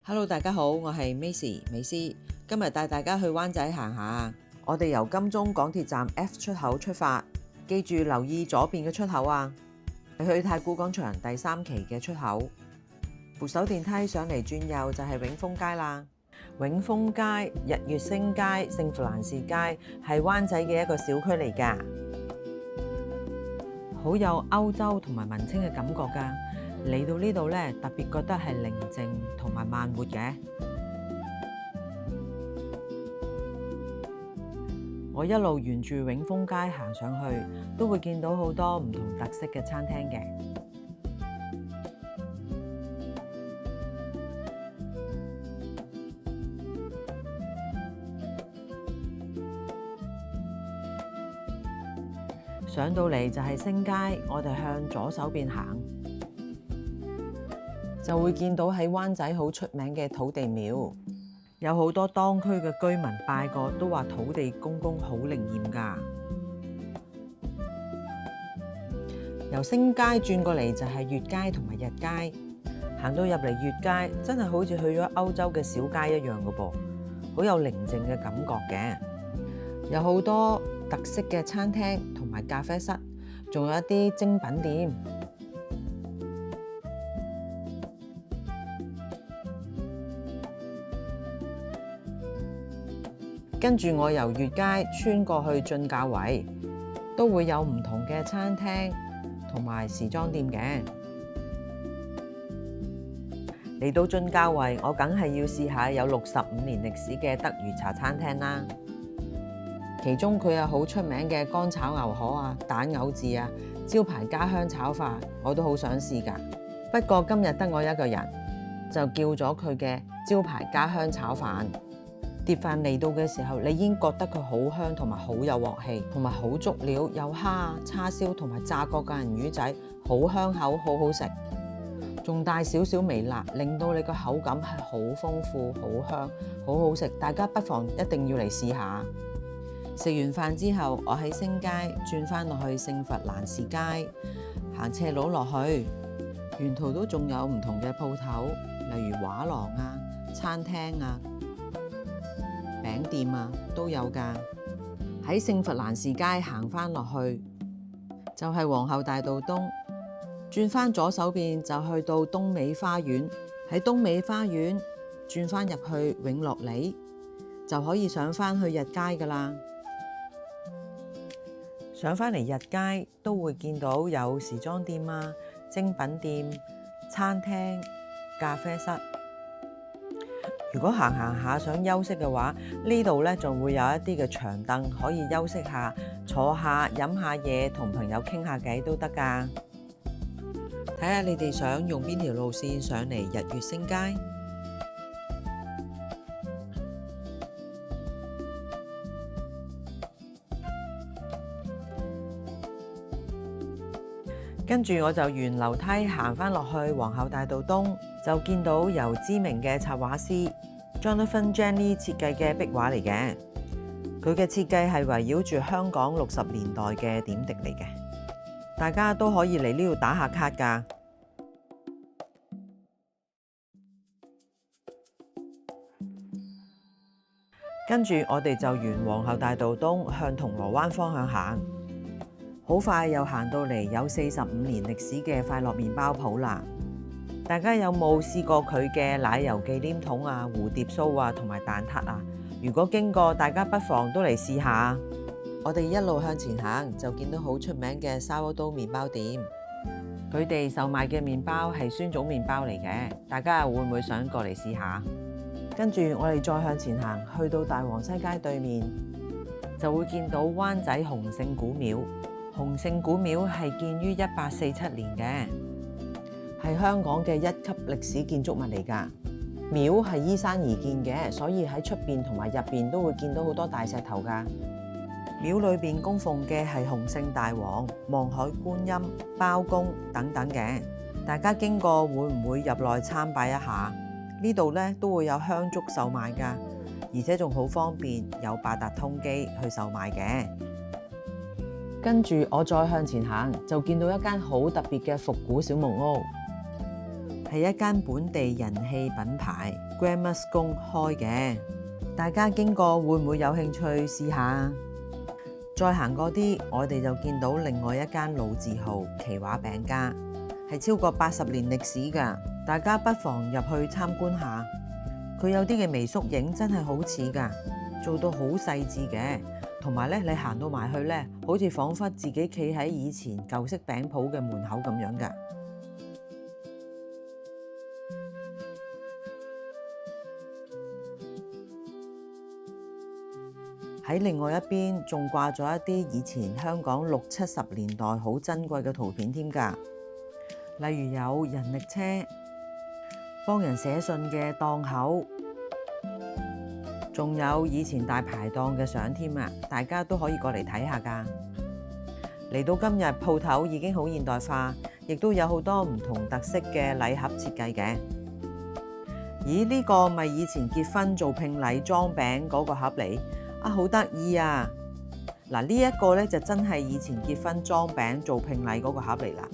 Hello， 大家好，我係美斯。今日帶大家去灣仔行下。我哋由金鐘港鐵站 F 出口出發，記住留意左邊嘅出口啊，係去太古廣場第3期嘅出口。扶手電梯上嚟轉右就係永豐街啦。永豐街、日月星街、聖弗蘭士街係灣仔嘅一個小區嚟㗎，好有歐洲同埋文青嘅感覺㗎。嚟到呢度咧，特別覺得係寧靜同埋慢活嘅。我一路沿住永豐街行上去，都會見到好多唔同特色嘅餐廳嘅。上到嚟就係星街，我哋向左手邊行，就會見到喺灣仔好出名嘅土地廟，有好多當區嘅居民拜過，都話土地公公好靈驗㗎。由星街轉過嚟就係月街同埋日街，行到入嚟月街，真係好似去咗歐洲嘅小街一樣㗎噃，好有寧靜嘅感覺嘅。有好多特色嘅餐廳同埋咖啡室，仲有一啲精品店。跟住我由月街穿過去進教圍，都會有唔同嘅餐廳同埋時裝店嘅。嚟到進教圍，我梗係要試下有65年歷史嘅德裕茶餐廳啦。其中佢有好出名嘅乾炒牛河啊、蛋牛治啊、招牌家鄉炒飯，我都好想試㗎。不過今日得我一個人，就叫咗佢嘅招牌家鄉炒飯。碟飯嚟到嘅時候，你已經覺得佢好香同埋好有鑊氣，同埋好足料，有蝦啊、叉燒同埋炸過嘅銀魚仔，好香口，好好食，仲帶少少微辣，令到你個口感係好豐富、好香、好好食。大家不妨一定要嚟試下。食完飯之後，我喺星街轉返落去聖弗蘭士街，行斜路落去，沿途都仲有唔同嘅鋪頭，例如畫廊啊、餐廳啊、餅店啊都有㗎。喺聖弗蘭士街行返落去，就係皇后大道東，轉返左手邊就去到東美花園。喺東美花園轉返入去永樂里，就可以上返去日街㗎喇。上返嚟日街都會見到有時裝店啊、精品店、餐廳、咖啡室。如果行下想休息嘅話，呢度咧仲會有一啲嘅長凳可以休息下、坐下飲下嘢，同朋友傾下偈都得㗎。睇下你哋想用邊條路線上嚟日月星街。跟住我就沿樓梯行返落去皇后大道東，就見到由知名嘅插畫師 Jonathan Jenny 設計嘅壁畫嚟嘅。佢嘅設計係圍繞住香港60年代嘅點滴嚟嘅，大家都可以嚟呢度打下卡㗎。跟住我哋就沿皇后大道東向銅鑼灣方向行。好快又行到嚟有45年歷史嘅快樂麵包鋪啦！大家有冇試過佢嘅奶油忌廉筒啊、蝴蝶酥啊同埋蛋撻啊？如果經過，大家不妨都嚟試下。我哋一路向前行，就見到好出名嘅沙窩刀麵包店。佢哋售賣嘅麵包係酸種麵包嚟嘅，大家會唔會想過嚟試下？跟住我哋再向前行，去到大王西街對面，就會見到灣仔洪聖古廟。洪聖古廟係建於1847年嘅，係香港嘅1級歷史建築物嚟㗎。廟係依山而建嘅，所以喺出邊同埋入邊都會見到好多大石頭㗎。廟裏邊供奉嘅係洪聖大王、望海觀音、包公等等嘅。大家經過會唔會入內參拜一下？呢度咧都會有香燭售賣㗎，而且仲好方便，有八達通機去售賣嘅。跟住我再向前行，就見到一間好特別嘅復古小木屋。係一間本地人氣品牌 Grandma Scone 開嘅。大家經過會唔會有興趣試下？再行過啲，我哋就見到另外一間老字號奇華餅家，係超過80年歷史㗎。大家不妨入去參觀下。佢有啲嘅微縮影真係好似㗎，做到好細緻嘅。同埋咧，你行到埋去咧，好似彷彿自己企喺以前舊式餅鋪嘅門口咁樣㗎。喺另外一邊仲掛咗一啲以前香港60、70年代好珍貴嘅圖片添㗎，例如有人力車、幫人寫信嘅檔口，仲有以前大排檔嘅相添啊！大家都可以過嚟睇下㗎。嚟到今日，鋪頭已經好現代化，亦都有好多唔同特色嘅禮盒設計嘅。咦？呢個咪以前結婚做聘禮裝餅嗰個盒嚟？啊，好得意啊！嗱，呢一個咧就真係以前結婚裝餅做聘禮嗰個盒嚟啦。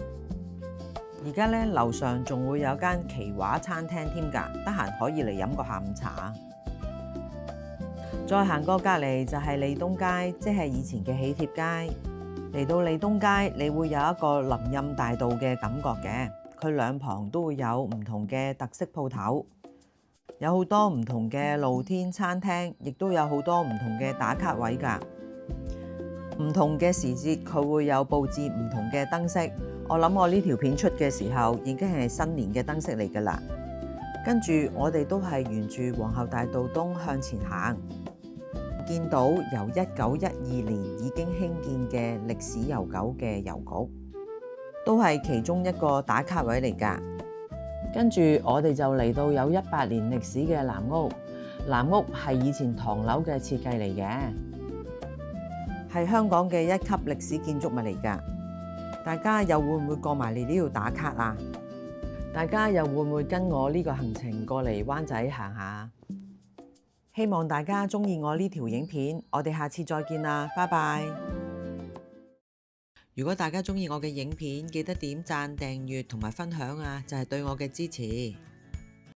而家咧樓上仲會有間奇華餐廳添㗎，得閒可以嚟飲個下午茶。再行過隔離就係利東街，即係以前嘅喜帖街。嚟到利東街，你會有一個林蔭大道嘅感覺嘅。佢兩旁都會有唔同嘅特色鋪頭。有好多唔同嘅露天餐廳，亦都有好多唔同嘅打卡位㗎。唔同嘅時節，佢會有佈置唔同嘅燈飾。我諗我呢條片出嘅時候，已經係新年嘅燈飾嚟㗎啦。跟住我哋都係沿住皇后大道東向前行，見到由1912年已經興建嘅歷史悠久嘅郵局，都係其中一個打卡位嚟㗎。跟住我哋就嚟到有100年歷史嘅藍屋。藍屋係以前唐樓嘅設計嚟嘅，係香港嘅1級歷史建築物嚟㗎。大家又會唔會過埋嚟呢度打卡啊？大家又會唔會跟我呢個行程過嚟灣仔行下？希望大家鍾意我呢條影片，我哋下次再見啦，拜拜！如果大家鍾意我嘅影片，記得點讚、訂閱同埋分享啊，就係對我嘅支持。